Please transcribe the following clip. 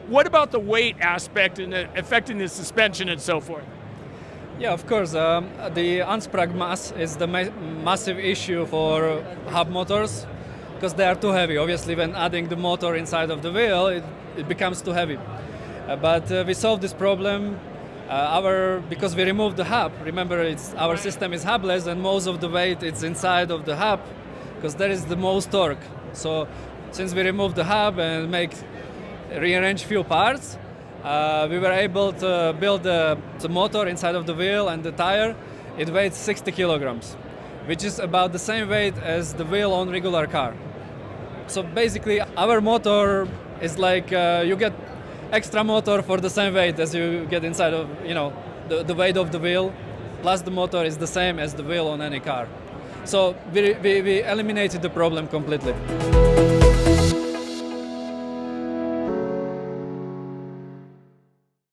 What about the weight aspect and affecting the suspension and so forth? Yeah, of course. The unsprung mass is the massive issue for hub motors because they are too heavy. Obviously, when adding the motor inside of the wheel, it becomes too heavy. But we solved this problem because we removed the hub. Remember, our system is hubless, and most of the weight is inside of the hub because there is the most torque. So since we removed the hub and rearrange few parts, we were able to build the motor inside of the wheel and the tire. It weighs 60 kilograms, which is about the same weight as the wheel on regular car. So basically, our motor is like you get extra motor for the same weight as you get inside of, the weight of the wheel, plus the motor is the same as the wheel on any car. So we eliminated the problem completely.